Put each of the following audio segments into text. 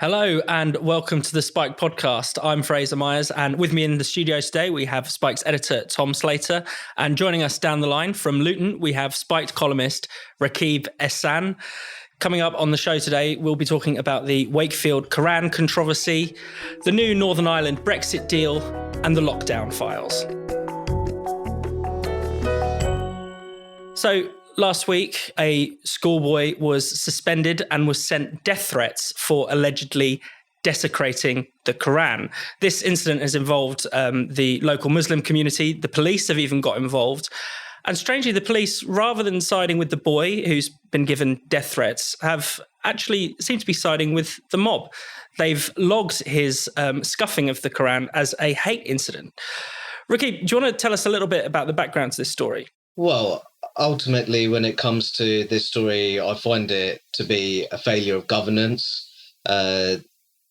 Hello and welcome to the Spike podcast. I'm Fraser Myers, and with me in the studio today we have Spike's editor Tom Slater, and joining us down the line from Luton we have Spike columnist Rakib Ehsan. Coming up on the show today, we'll be talking about the Wakefield Koran controversy, the new Northern Ireland Brexit deal, and the lockdown files. So, last week, a schoolboy was suspended and was sent death threats for allegedly desecrating the Koran. This incident has involved the local Muslim community. The police have even got involved. And strangely, the police, rather than siding with the boy who's been given death threats, have actually seemed to be siding with the mob. They've logged his scuffing of the Koran as a hate incident. Ricky, do you want to tell us a little bit about the background to this story? Well, ultimately, when it comes to this story, I find it to be a failure of governance.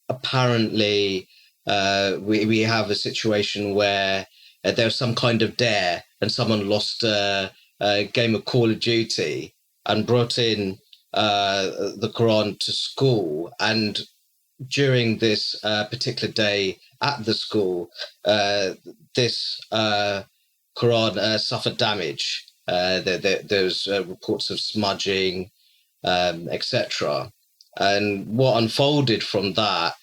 Apparently, we have a situation where there's some kind of dare and someone lost a game of Call of Duty and brought in the Quran to school. And during this particular day at the school, this Quran suffered damage. There's reports of smudging, etc. And what unfolded from that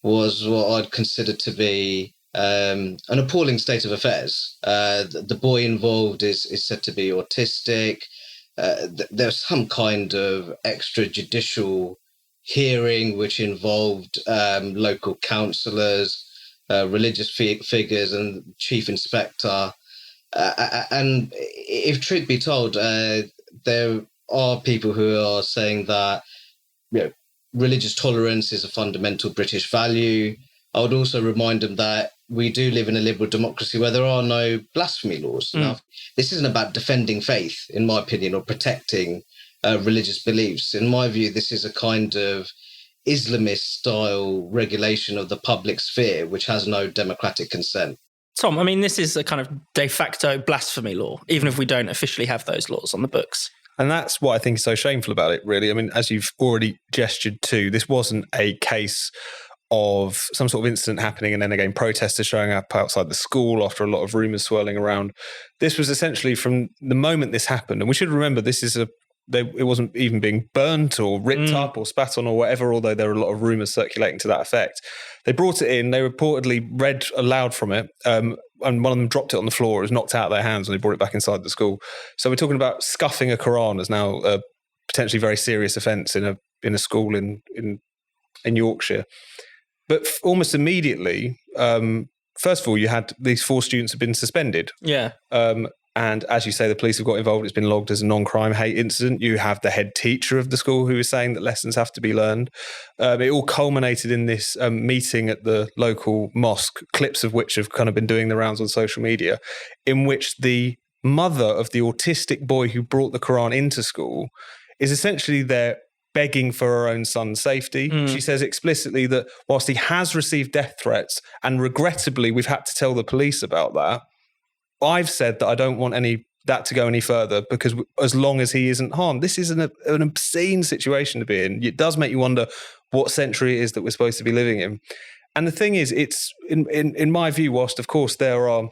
was what I'd consider to be an appalling state of affairs. The boy involved is said to be autistic. There's some kind of extrajudicial hearing which involved local councillors, religious figures and chief inspector. And if truth be told, there are people who are saying that religious tolerance is a fundamental British value. I would also remind them that we do live in a liberal democracy where there are no blasphemy laws. Now, this isn't about defending faith, in my opinion, or protecting religious beliefs. In my view, this is a kind of Islamist-style regulation of the public sphere, which has no democratic consent. Tom, I mean, this is a kind of de facto blasphemy law, even if we don't officially have those laws on the books. And that's what I think is so shameful about it, really. I mean, as you've already gestured to, this wasn't a case of some sort of incident happening and then again protesters showing up outside the school after a lot of rumours swirling around. This was essentially from the moment this happened. And we should remember this is it wasn't even being burnt or ripped up or spat on or whatever, although there were a lot of rumours circulating to that effect. They brought it in, they reportedly read aloud from it, and one of them dropped it on the floor. It was knocked out of their hands and they brought it back inside the school. So we're talking about scuffing a Quran as now a potentially very serious offence in a school in Yorkshire. But almost immediately, first of all, you had these 4 students have been suspended. Yeah. And as you say, the police have got involved. It's been logged as a non-crime hate incident. You have the head teacher of the school who is saying that lessons have to be learned. It all culminated in this meeting at the local mosque, clips of which have kind of been doing the rounds on social media, in which the mother of the autistic boy who brought the Quran into school is essentially there begging for her own son's safety. She says explicitly that whilst he has received death threats, and regrettably we've had to tell the police about that, I've said that I don't want that to go any further because as long as he isn't harmed, this is an obscene situation to be in. It does make you wonder what century it is that we're supposed to be living in. And the thing is, it's in my view, whilst of course there are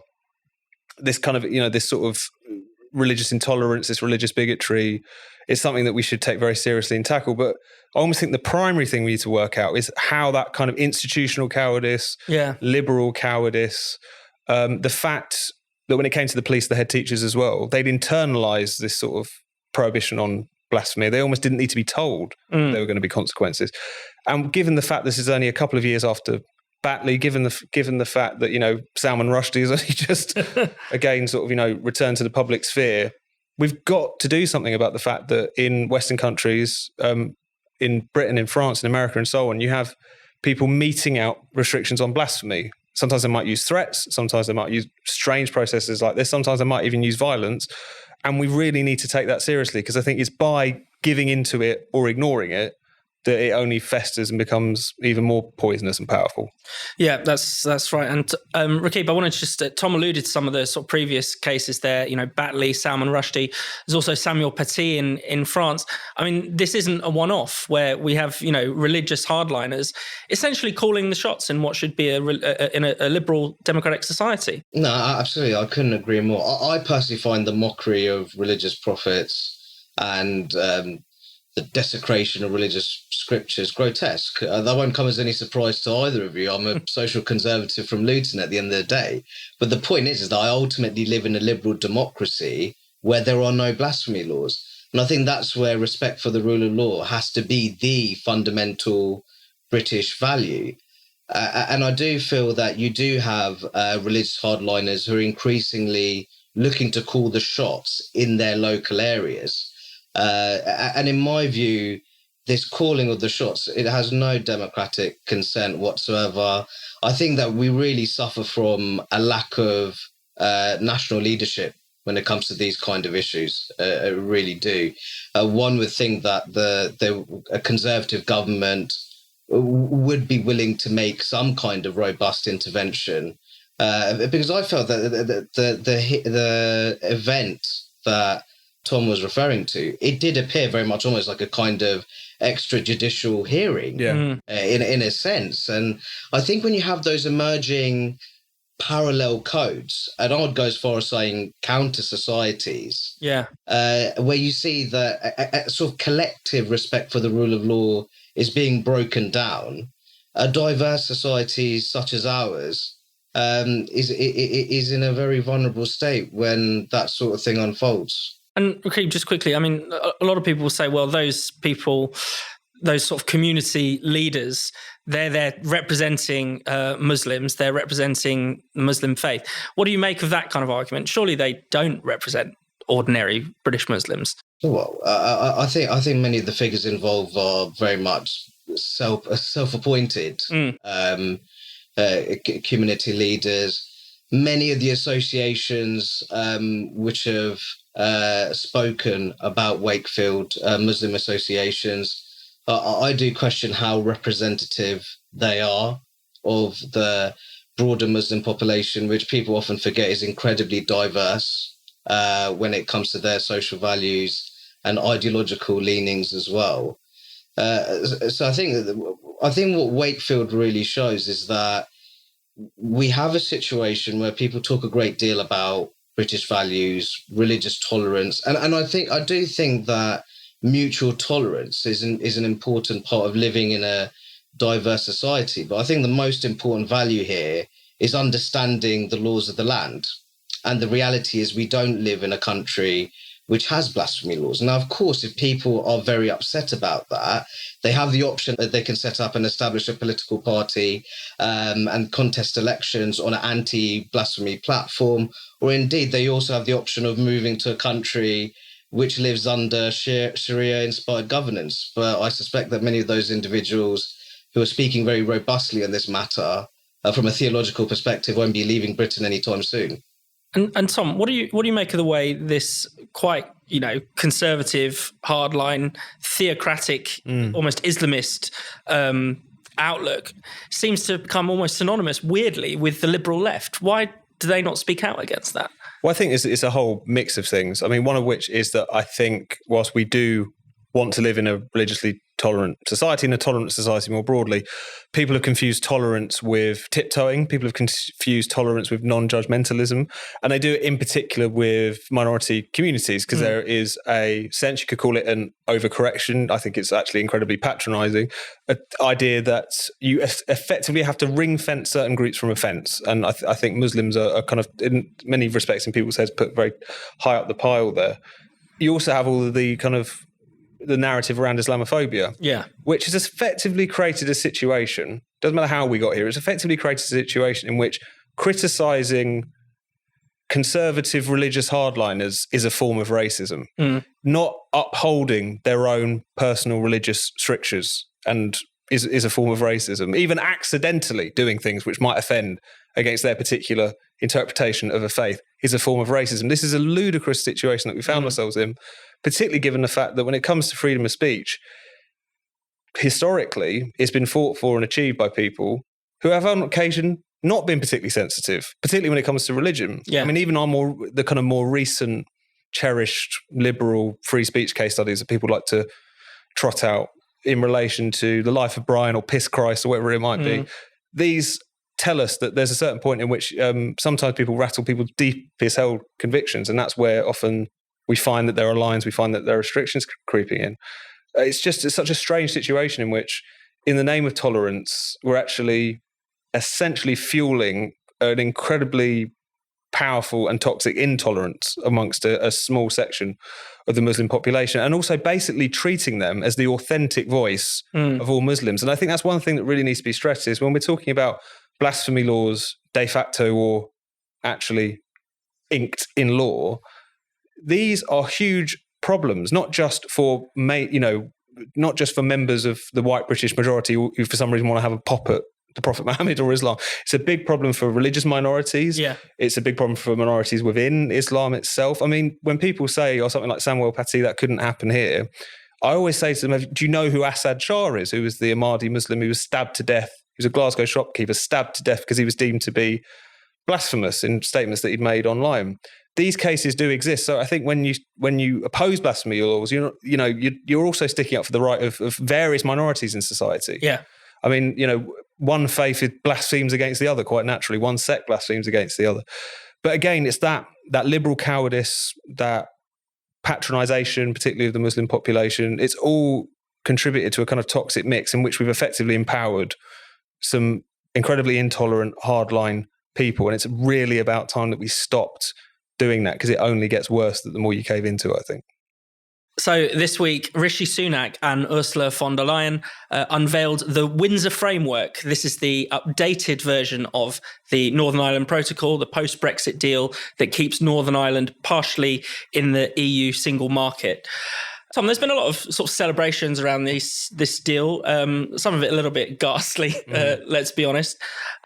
this kind of, this sort of religious intolerance, this religious bigotry is something that we should take very seriously and tackle. But I almost think the primary thing we need to work out is how that kind of institutional cowardice, liberal cowardice, the fact that when it came to the police, the head teachers as well, they'd internalised this sort of prohibition on blasphemy. They almost didn't need to be told there were going to be consequences. And given the fact this is only a couple of years after Batley, given the fact that, Salman Rushdie has only just, again, sort of, returned to the public sphere, we've got to do something about the fact that in Western countries, in Britain, in France, in America and so on, you have people meting out restrictions on blasphemy. Sometimes they might use threats. Sometimes they might use strange processes like this. Sometimes they might even use violence. And we really need to take that seriously because I think it's by giving into it or ignoring it that it only festers and becomes even more poisonous and powerful. Yeah, that's right. And Rakib, I wanted to just, Tom alluded to some of the sort of previous cases there, Batley, Salman Rushdie. There's also Samuel Paty in France. I mean, this isn't a one-off where we have, religious hardliners essentially calling the shots in what should be in a liberal democratic society. No, absolutely. I couldn't agree more. I personally find the mockery of religious prophets and the desecration of religious scriptures grotesque. That won't come as any surprise to either of you. I'm a social conservative from Luton at the end of the day. But the point is that I ultimately live in a liberal democracy where there are no blasphemy laws. And I think that's where respect for the rule of law has to be the fundamental British value. And I do feel that you do have religious hardliners who are increasingly looking to call the shots in their local areas. And in my view, this calling of the shots, it has no democratic consent whatsoever. I think that we really suffer from a lack of national leadership when it comes to these kind of issues. I really do. One would think that a conservative government would be willing to make some kind of robust intervention, because I felt that the event that Tom was referring to, it did appear very much almost like a kind of extrajudicial hearing, in a sense. And I think when you have those emerging parallel codes, and I would go as far as saying counter societies, where you see that a sort of collective respect for the rule of law is being broken down, diverse societies such as ours is in a very vulnerable state when that sort of thing unfolds. And okay, just quickly, I mean, a lot of people will say, well, those people, those sort of community leaders, they're representing Muslims, they're representing the Muslim faith. What do you make of that kind of argument? Surely they don't represent ordinary British Muslims. Well, I think many of the figures involved are very much self-appointed community leaders. Many of the associations which have spoken about Wakefield, Muslim associations, I do question how representative they are of the broader Muslim population, which people often forget is incredibly diverse when it comes to their social values and ideological leanings as well. So I think what Wakefield really shows is that we have a situation where people talk a great deal about British values, religious tolerance, and I do think that mutual tolerance is an important part of living in a diverse society. But I think the most important value here is understanding the laws of the land. And the reality is we don't live in a country which has blasphemy laws. Now, of course, if people are very upset about that, they have the option that they can set up and establish a political party and contest elections on an anti-blasphemy platform, or indeed they also have the option of moving to a country which lives under Sharia-inspired governance. But I suspect that many of those individuals who are speaking very robustly on this matter from a theological perspective won't be leaving Britain anytime soon. And Tom, what do you make of the way this quite conservative, hardline, theocratic, almost Islamist outlook seems to become almost synonymous, weirdly, with the liberal left? Why do they not speak out against that? Well, I think it's a whole mix of things. I mean, one of which is that I think whilst we do want to live in a religiously tolerant society and a tolerant society more broadly, people have confused tolerance with tiptoeing. People have confused tolerance with non-judgmentalism. And they do it in particular with minority communities because there is a sense, you could call it an overcorrection. I think it's actually incredibly patronising. An idea that you effectively have to ring fence certain groups from offence. And I think Muslims are kind of, in many respects, in people's heads, put very high up the pile there. You also have all of the kind of the narrative around Islamophobia, which has effectively created a situation, doesn't matter how we got here, it's effectively created a situation in which criticising conservative religious hardliners is a form of racism, not upholding their own personal religious strictures and is a form of racism. Even accidentally doing things which might offend against their particular interpretation of a faith is a form of racism. This is a ludicrous situation that we found ourselves in, particularly given the fact that when it comes to freedom of speech, historically it's been fought for and achieved by people who have on occasion not been particularly sensitive, particularly when it comes to religion. Yeah. I mean, even the kind of more recent, cherished, liberal free speech case studies that people like to trot out in relation to the life of Brian or Piss Christ or whatever it might be. These tell us that there's a certain point in which sometimes people rattle people's deepest held convictions, and that's where often we find that there are lines, we find that there are restrictions creeping in. It's such a strange situation in which, in the name of tolerance, we're actually essentially fueling an incredibly powerful and toxic intolerance amongst a small section of the Muslim population, and also basically treating them as the authentic voice of all Muslims. And I think that's one thing that really needs to be stressed, is when we're talking about blasphemy laws de facto or actually inked in law, these are huge problems, not just for members of the white British majority who for some reason want to have a pop at the Prophet Muhammad or Islam. It's a big problem for religious minorities. Yeah. It's a big problem for minorities within Islam itself. I mean, when people say, or something like Samuel Paty, that couldn't happen here, I always say to them, do you know who Assad Shah is, who was the Ahmadi Muslim who was stabbed to death? He was a Glasgow shopkeeper, stabbed to death because he was deemed to be blasphemous in statements that he'd made online. These cases do exist. So I think when you oppose blasphemy laws, you're also sticking up for the right of various minorities in society. Yeah. I mean, one faith blasphemes against the other quite naturally. One sect blasphemes against the other. But again, it's that liberal cowardice, that patronisation, particularly of the Muslim population. It's all contributed to a kind of toxic mix in which we've effectively empowered some incredibly intolerant, hardline people. And it's really about time that we stopped doing that, because it only gets worse the more you cave into it, I think. So this week, Rishi Sunak and Ursula von der Leyen unveiled the Windsor framework. This is the updated version of the Northern Ireland Protocol, the post-Brexit deal that keeps Northern Ireland partially in the EU single market. Tom, there's been a lot of sort of celebrations around this deal, some of it a little bit ghastly, let's be honest.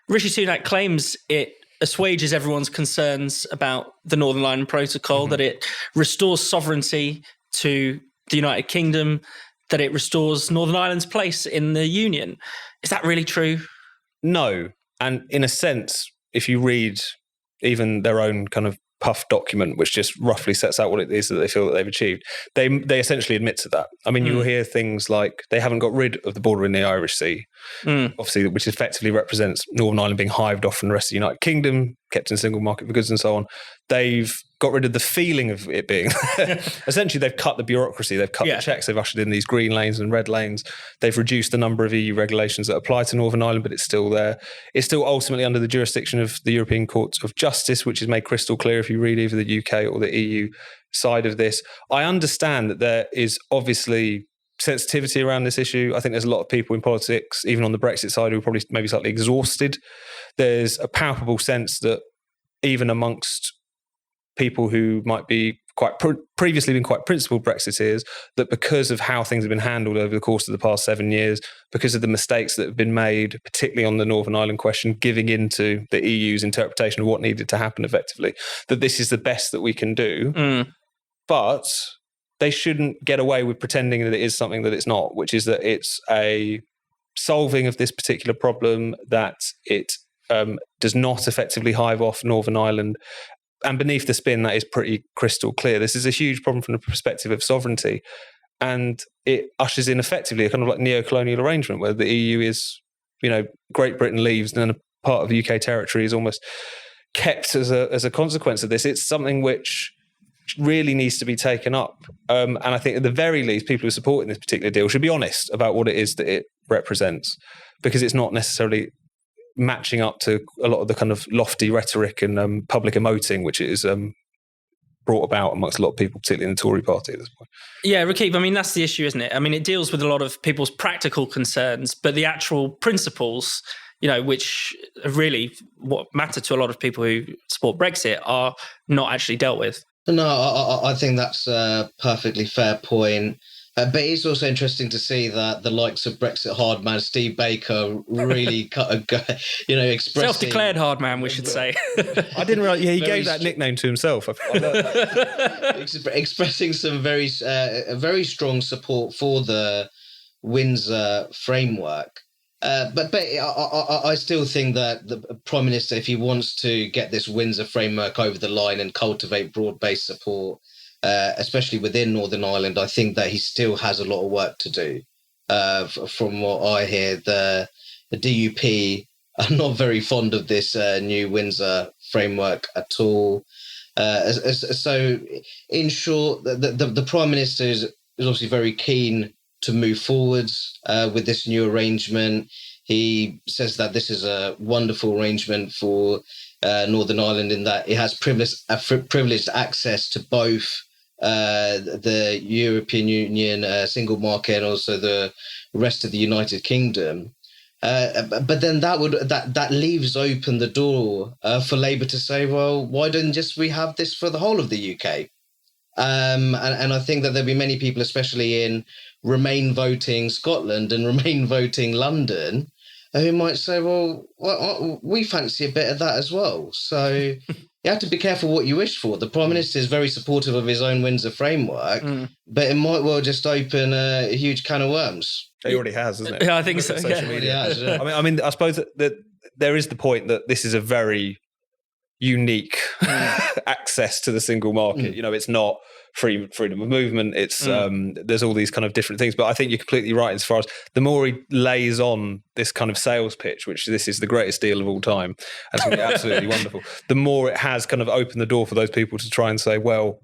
Rishi Sunak claims it assuages everyone's concerns about the Northern Ireland Protocol, that it restores sovereignty to the United Kingdom, that it restores Northern Ireland's place in the Union. Is that really true? No. And in a sense, if you read even their own kind of puff document, which just roughly sets out what it is that they feel that they've achieved, they essentially admit to that. I mean, you'll hear things like they haven't got rid of the border in the Irish Sea, obviously, which effectively represents Northern Ireland being hived off from the rest of the United Kingdom, kept in single market for goods and so on. They've got rid of the feeling of it being. Essentially, they've cut the bureaucracy, they've cut the checks, they've ushered in these green lanes and red lanes. They've reduced the number of EU regulations that apply to Northern Ireland, but it's still there. It's still ultimately under the jurisdiction of the European Court of Justice, which is made crystal clear if you read either the UK or the EU side of this. I understand that there is obviously sensitivity around this issue. I think there's a lot of people in politics, even on the Brexit side, who are probably maybe slightly exhausted. There's a palpable sense that even amongst people who might be previously been quite principled Brexiteers, that because of how things have been handled over the course of the past 7 years, because of the mistakes that have been made, particularly on the Northern Ireland question, giving into the EU's interpretation of what needed to happen effectively, that this is the best that we can do. But they shouldn't get away with pretending that it is something that it's not, which is that it's a solving of this particular problem, that it does not effectively hive off Northern Ireland. And beneath the spin, that is pretty crystal clear. This is a huge problem from the perspective of sovereignty. And it ushers in effectively a kind of like neo-colonial arrangement where the EU is, Great Britain leaves and then a part of the UK territory is almost kept as a consequence of this. It's something which really needs to be taken up. And I think at the very least, people who are supporting this particular deal should be honest about what it is that it represents, because it's not necessarily matching up to a lot of the kind of lofty rhetoric and public emoting, which is brought about amongst a lot of people, particularly in the Tory party at this point. Yeah, Rakib, I mean, that's the issue, isn't it? I mean, it deals with a lot of people's practical concerns, but the actual principles, which are really what matter to a lot of people who support Brexit, are not actually dealt with. No, I think that's a perfectly fair point. But it's also interesting to see that the likes of Brexit hard man Steve Baker really expressing... Self-declared hard man, we should say. I didn't realise... Yeah, he gave that nickname to himself. Expressing some very strong support for the Windsor framework. But I still think that the Prime Minister, if he wants to get this Windsor framework over the line and cultivate broad-based support, especially within Northern Ireland, I think that he still has a lot of work to do. From what I hear, the DUP are not very fond of this new Windsor framework at all. So, in short, the Prime Minister is obviously very keen to move forwards with this new arrangement. He says that this is a wonderful arrangement for Northern Ireland in that it has privileged access to both the European Union single market and also the rest of the United Kingdom. But then that leaves open the door for Labour to say, well, why don't we have this for the whole of the UK? And I think that there'll be many people, especially in Remain voting Scotland and Remain voting London, who might say, well, we fancy a bit of that as well. So you have to be careful what you wish for. The Prime Minister is very supportive of his own Windsor framework, but it might well just open a huge can of worms. He already has, hasn't it? Yeah, I think so. Social media. Has, yeah. I mean, I suppose that there is the point that this is a very unique access to the single market. You know, it's not freedom of movement. It's there's all these kind of different things. But I think you're completely right as far as the more he lays on this kind of sales pitch, which this is the greatest deal of all time, and it's going to be absolutely wonderful. The more it has kind of opened the door for those people to try and say, well,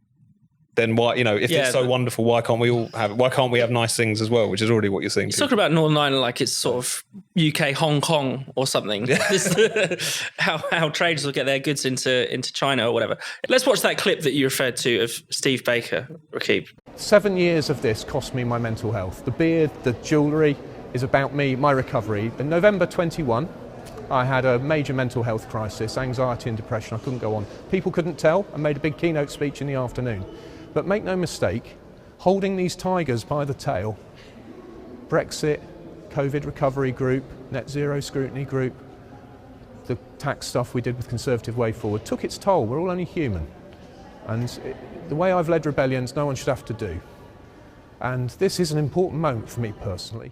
then why, you know, if it's so wonderful, why can't we all have it? Why can't we have nice things as well? Which is already what you're saying. He's talking about Northern Ireland like it's sort of UK Hong Kong or something. Yeah. how traders will get their goods into China or whatever. Let's watch that clip that you referred to of Steve Baker, Rakib. 7 years of this cost me my mental health. The beard, the jewellery is about me, my recovery. In November 21, I had a major mental health crisis, anxiety and depression. I couldn't go on. People couldn't tell. I made a big keynote speech in the afternoon. But make no mistake, holding these tigers by the tail, Brexit, COVID recovery group, net zero scrutiny group, the tax stuff we did with Conservative Way Forward, took its toll. We're all only human. And the way I've led rebellions, no one should have to do. And this is an important moment for me personally.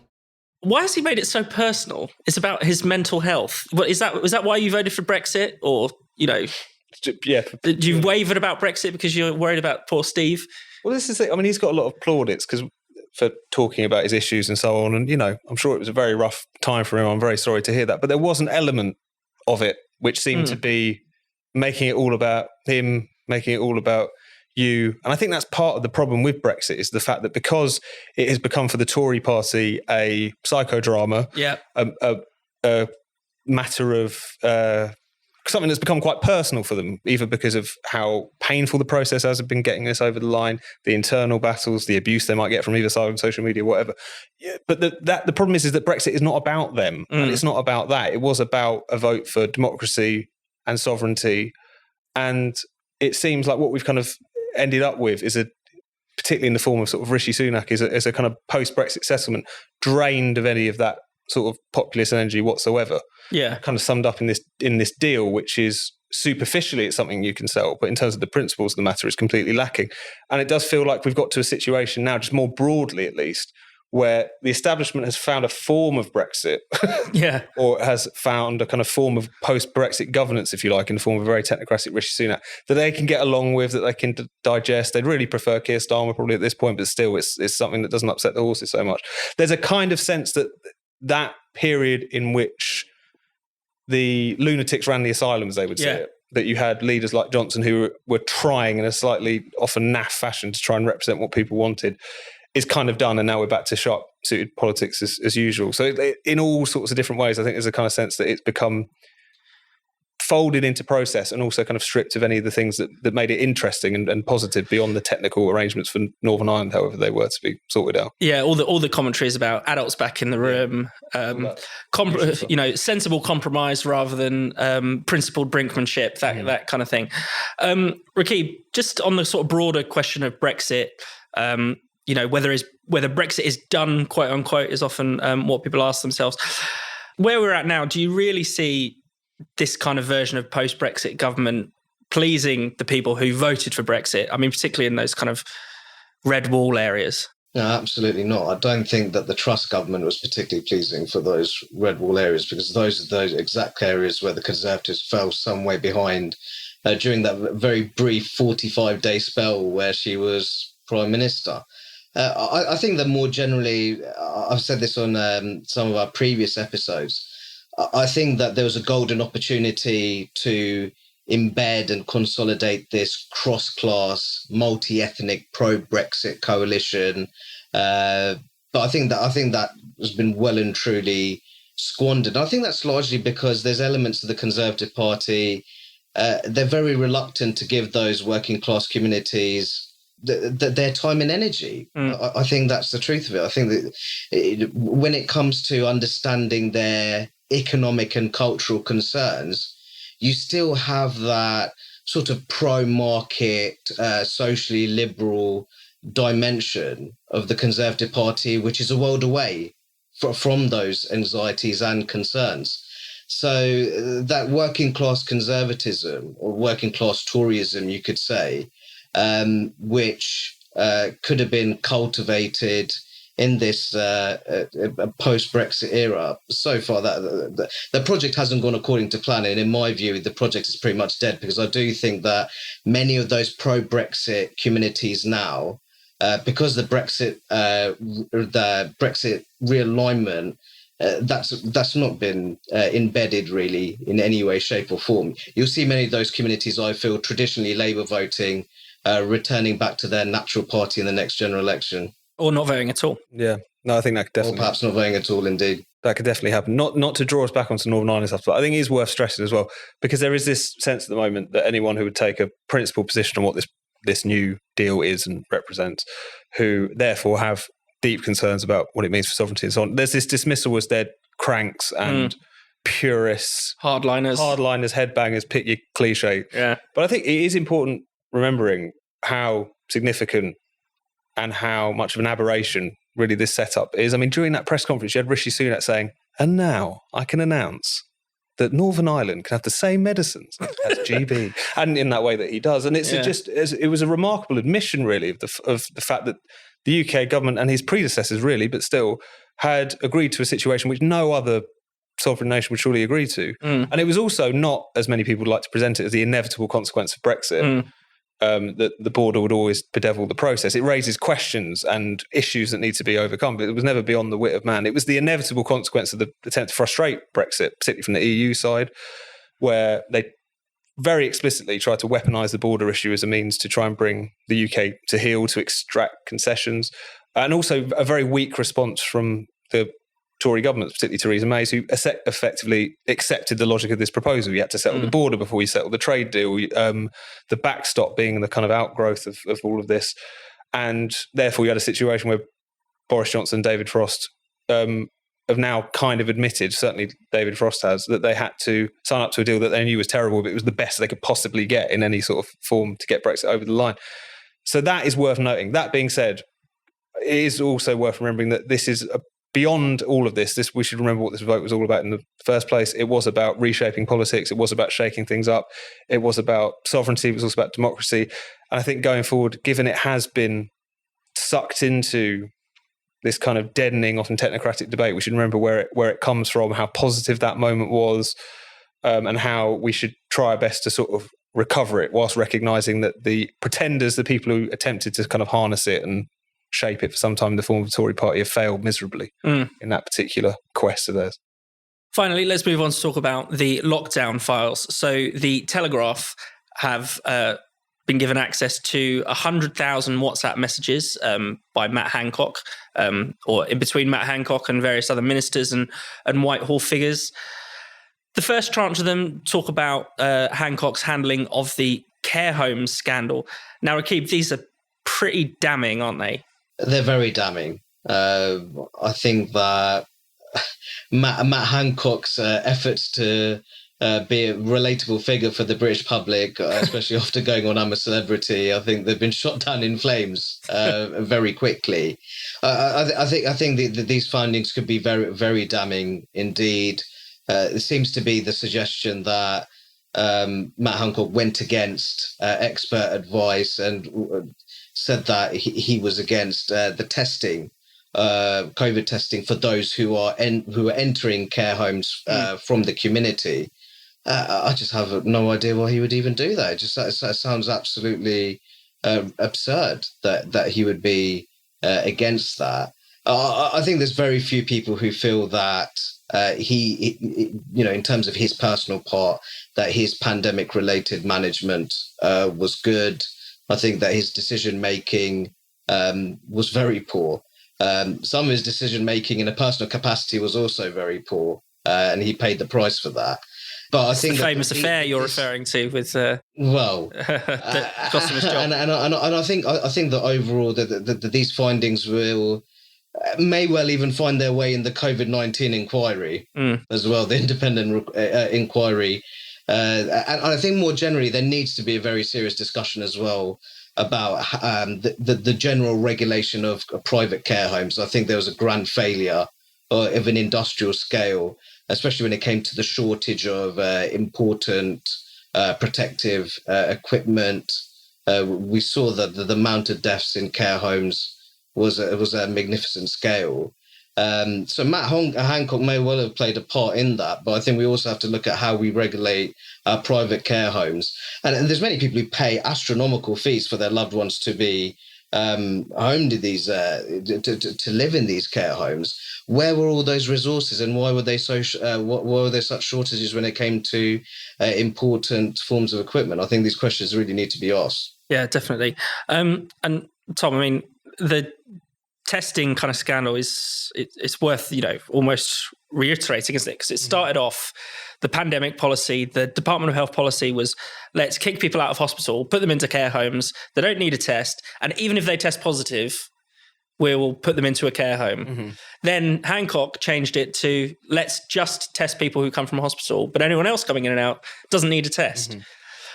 Why has he made it so personal? It's about his mental health. Was that why you voted for Brexit? Or, you know... Yeah. Did you wavered about Brexit because you're worried about poor Steve? Well, this is it. I mean, he's got a lot of plaudits for talking about his issues and so on. And, you know, I'm sure it was a very rough time for him. I'm very sorry to hear that. But there was an element of it which seemed to be making it all about him, making it all about you. And I think that's part of the problem with Brexit is the fact that because it has become for the Tory party a psychodrama, a matter of... something that's become quite personal for them, either because of how painful the process has been getting this over the line, the internal battles, the abuse they might get from either side on social media, whatever. Yeah, but the problem is that Brexit is not about them, and it's not about that. It was about a vote for democracy and sovereignty, and it seems like what we've kind of ended up with is particularly in the form of sort of Rishi Sunak, is a kind of post-Brexit settlement drained of any of that sort of populist energy whatsoever. Yeah, kind of summed up in this deal, which is superficially it's something you can sell, but in terms of the principles of the matter, it's completely lacking. And it does feel like we've got to a situation now, just more broadly at least, where the establishment has found a form of Brexit, or has found a kind of form of post-Brexit governance, if you like, in the form of a very technocratic Rishi Sunak, that they can get along with, that they can digest. They'd really prefer Keir Starmer probably at this point, but still it's something that doesn't upset the horses so much. There's a kind of sense that period in which the lunatics ran the asylum, as they would say it, that you had leaders like Johnson who were trying in a slightly often naff fashion to try and represent what people wanted, is kind of done, and now we're back to sharp-suited politics as usual. So in all sorts of different ways, I think there's a kind of sense that it's become folded into process and also kind of stripped of any of the things that made it interesting and positive beyond the technical arrangements for Northern Ireland, however they were to be sorted out. Yeah, all the commentary is about adults back in the room, sensible compromise rather than principled brinkmanship, that kind of thing. Rakib, just on the sort of broader question of Brexit, whether Brexit is done, quote unquote, is often what people ask themselves. Where we're at now, do you really see this kind of version of post-Brexit government pleasing the people who voted for Brexit? I mean, particularly in those kind of red wall areas. No, absolutely not. I don't think that the Truss government was particularly pleasing for those red wall areas, because those are those exact areas where the Conservatives fell some way behind during that very brief 45-day spell where she was Prime Minister. I think that more generally, I've said this on some of our previous episodes, I think that there was a golden opportunity to embed and consolidate this cross-class, multi-ethnic, pro-Brexit coalition. But I think that has been well and truly squandered. And I think that's largely because there's elements of the Conservative Party. They're very reluctant to give those working class communities their time and energy. I think that's the truth of it. I think that when it comes to understanding their economic and cultural concerns, you still have that sort of pro-market, socially liberal dimension of the Conservative Party, which is a world away from those anxieties and concerns. So that working class conservatism, or working class Toryism, you could say, which could have been cultivated in this post-Brexit era. So far, that the project hasn't gone according to plan, and in my view, the project is pretty much dead, because I do think that many of those pro-Brexit communities now, because the Brexit realignment, that's not been embedded really in any way, shape, or form. You'll see many of those communities, I feel, traditionally Labour voting, returning back to their natural party in the next general election. Or not voting at all. Yeah. No, I think that could definitely... Or perhaps not voting at all, indeed. That could definitely happen. Not to draw us back onto Northern Ireland stuff, but I think it is worth stressing as well, because there is this sense at the moment that anyone who would take a principled position on what this new deal is and represents, who therefore have deep concerns about what it means for sovereignty and so on, there's this dismissal as they're cranks and purists. Hardliners, headbangers, pick your cliche. Yeah. But I think it is important remembering how significant and how much of an aberration really this setup is. I mean, during that press conference, you had Rishi Sunak saying, "And now I can announce that Northern Ireland can have the same medicines as GB," and in that way that he does. And it was a remarkable admission, really, of the fact that the UK government and his predecessors, really, but still, had agreed to a situation which no other sovereign nation would surely agree to. And it was also not, as many people would like to present it, as the inevitable consequence of Brexit. That the border would always bedevil the process. It raises questions and issues that need to be overcome, but it was never beyond the wit of man. It was the inevitable consequence of the attempt to frustrate Brexit, particularly from the EU side, where they very explicitly tried to weaponise the border issue as a means to try and bring the UK to heel, to extract concessions, and also a very weak response from the Tory government, particularly Theresa May, who effectively accepted the logic of this proposal. You had to settle the border before you settle the trade deal, the backstop being the kind of outgrowth of all of this. And therefore you had a situation where Boris Johnson and David Frost have now kind of admitted, certainly David Frost has, that they had to sign up to a deal that they knew was terrible, but it was the best they could possibly get in any sort of form to get Brexit over the line. So that is worth noting. That being said, it is also worth remembering that this is beyond all of this, we should remember what this vote was all about in the first place. It was about reshaping politics. It was about shaking things up. It was about sovereignty. It was also about democracy. And I think going forward, given it has been sucked into this kind of deadening, often technocratic debate, we should remember where it comes from, how positive that moment was, and how we should try our best to sort of recover it, whilst recognising that the pretenders, the people who attempted to kind of harness it and shape it for some time in the form of the Tory party, have failed miserably in that particular quest of theirs. Finally, let's move on to talk about the lockdown files. So the Telegraph have been given access to 100,000 WhatsApp messages by Matt Hancock, or in between Matt Hancock and various other ministers and Whitehall figures. The first tranche of them talk about Hancock's handling of the care homes scandal. Now, Rakib, these are pretty damning, aren't they? They're very damning. I think that Matt Hancock's efforts to be a relatable figure for the British public, especially after going on I'm a Celebrity, I think they've been shot down in flames very quickly. I think these findings could be very, very damning indeed. It seems to be the suggestion that Matt Hancock went against expert advice and said that he was against the testing, COVID testing for those who are entering care homes from the community. I just have no idea why he would even do that. It just sounds absolutely absurd that he would be against that. I think there's very few people who feel that he, in terms of his personal part, that his pandemic-related management was good. I think that his decision-making was very poor. Some of his decision-making in a personal capacity was also very poor, and he paid the price for that. But I think the famous affair you're referring to with that cost him his job. And I think that overall that these findings may well even find their way in the COVID-19 inquiry as well, the independent inquiry. And I think more generally, there needs to be a very serious discussion as well about the general regulation of private care homes. I think there was a grand failure of an industrial scale, especially when it came to the shortage of important protective equipment. We saw that the amount of deaths in care homes was a magnificent scale. So Matt Hancock may well have played a part in that, but I think we also have to look at how we regulate our private care homes. And there's many people who pay astronomical fees for their loved ones to be homed in these, to live in these care homes. Where were all those resources, and why were they why were there such shortages when it came to important forms of equipment? I think these questions really need to be asked. Yeah, definitely. And Tom, I mean, the testing kind of scandal it's worth almost reiterating, isn't it? Because it started off, the pandemic policy, the Department of Health policy was, let's kick people out of hospital, put them into care homes. They don't need a test, and even if they test positive, we will put them into a care home. Mm-hmm. Then Hancock changed it to, let's just test people who come from hospital, but anyone else coming in and out doesn't need a test. Mm-hmm.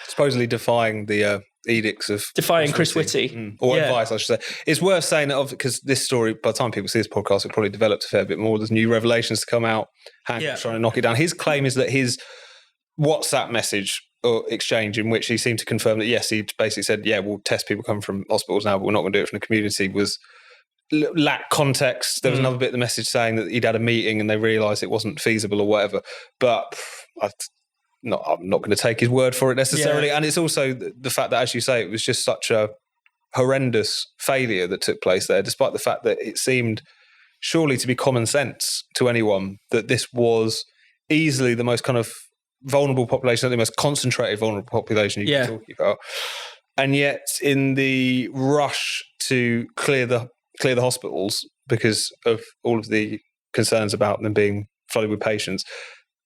Supposedly defying the edicts of Chris Whitty. Or advice, I should say. It's worth saying that, because this story, by the time people see this podcast, it probably developed a fair bit more. There's new revelations to come out. Hancock's trying to knock it down. His claim is that his WhatsApp message or exchange, in which he seemed to confirm that, yes, he basically said, yeah, we'll test people coming from hospitals now, but we're not going to do it from the community, was lacked context. There was another bit of the message saying that he'd had a meeting and they realised it wasn't feasible or whatever. But I'm not going to take his word for it necessarily. Yeah. And it's also the fact that, as you say, it was just such a horrendous failure that took place there, despite the fact that it seemed surely to be common sense to anyone that this was easily the most kind of vulnerable population, the most concentrated vulnerable population you can talk about. And yet, in the rush to clear the hospitals because of all of the concerns about them being flooded with patients,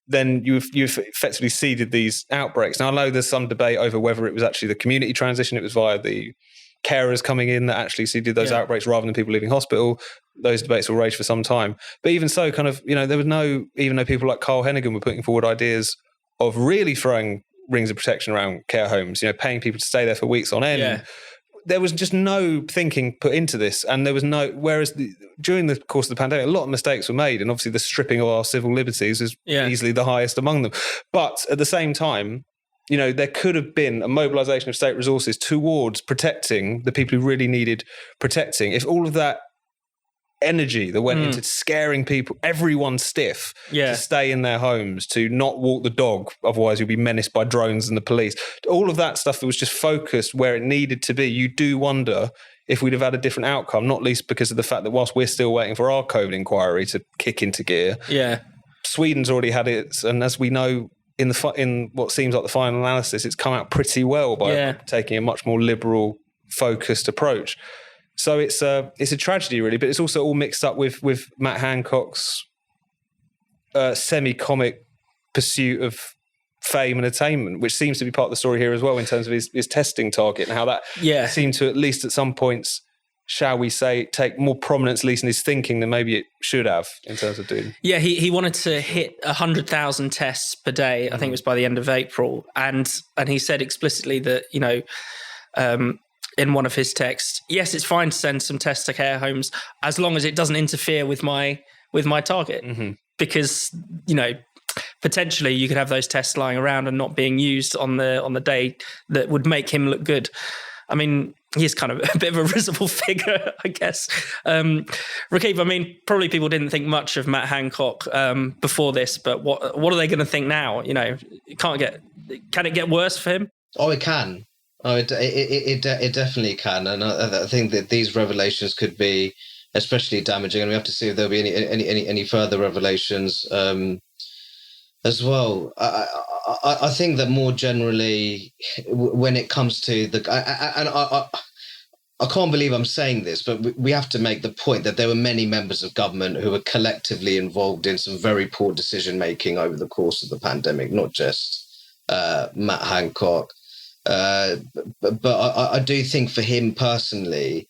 then you've effectively seeded these outbreaks. Now, I know there's some debate over whether it was actually the community transition, it was via the carers coming in that actually seeded those outbreaks rather than people leaving hospital. Those debates will rage for some time. But even so, kind of, there was even though people like Carl Hennigan were putting forward ideas of really throwing rings of protection around care homes, paying people to stay there for weeks on end. Yeah. There was just no thinking put into this, and there was whereas during the course of the pandemic, a lot of mistakes were made, and obviously the stripping of our civil liberties is easily the highest among them. But at the same time, there could have been a mobilisation of state resources towards protecting the people who really needed protecting. If all of that energy that went into scaring people, everyone stiff, to stay in their homes, to not walk the dog, otherwise you'll be menaced by drones and the police. All of that stuff that was just focused where it needed to be. You do wonder if we'd have had a different outcome, not least because of the fact that whilst we're still waiting for our COVID inquiry to kick into gear, Sweden's already had it, and as we know, in what seems like the final analysis, it's come out pretty well by taking a much more liberal, focused approach. So it's a tragedy, really, but it's also all mixed up with Matt Hancock's semi-comic pursuit of fame and attainment, which seems to be part of the story here as well in terms of his testing target and how that seemed to, at least at some points, shall we say, take more prominence, at least in his thinking, than maybe it should have in terms of doing. Yeah, he wanted to hit 100,000 tests per day. I think it was by the end of April, and he said explicitly that in one of his texts, yes, it's fine to send some tests to care homes as long as it doesn't interfere with my target, because potentially you could have those tests lying around and not being used on the day that would make him look good. I mean, he's kind of a bit of a risible figure, I guess. Rakib, I mean, probably people didn't think much of Matt Hancock before this, but what are they going to think now? You know, can it get worse for him? Oh, it can. Oh, it definitely can. And I think that these revelations could be especially damaging, and we have to see if there'll be any further revelations as well. I think that more generally, when it comes to I can't believe I'm saying this, but we have to make the point that there were many members of government who were collectively involved in some very poor decision making over the course of the pandemic, not just Matt Hancock. But I do think for him personally,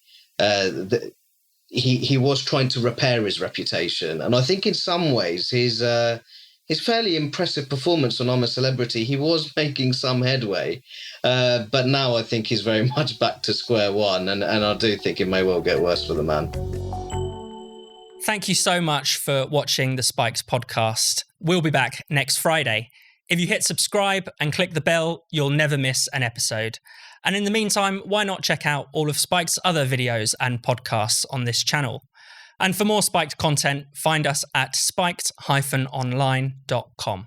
he was trying to repair his reputation, and I think in some ways his fairly impressive performance on I'm a Celebrity, he was making some headway, but now I think he's very much back to square one, and I do think it may well get worse for the man. Thank you so much for watching the Spikes podcast. We'll be back next Friday. If you hit subscribe and click the bell, you'll never miss an episode. And in the meantime, why not check out all of Spike's other videos and podcasts on this channel? And for more Spiked content, find us at spiked-online.com.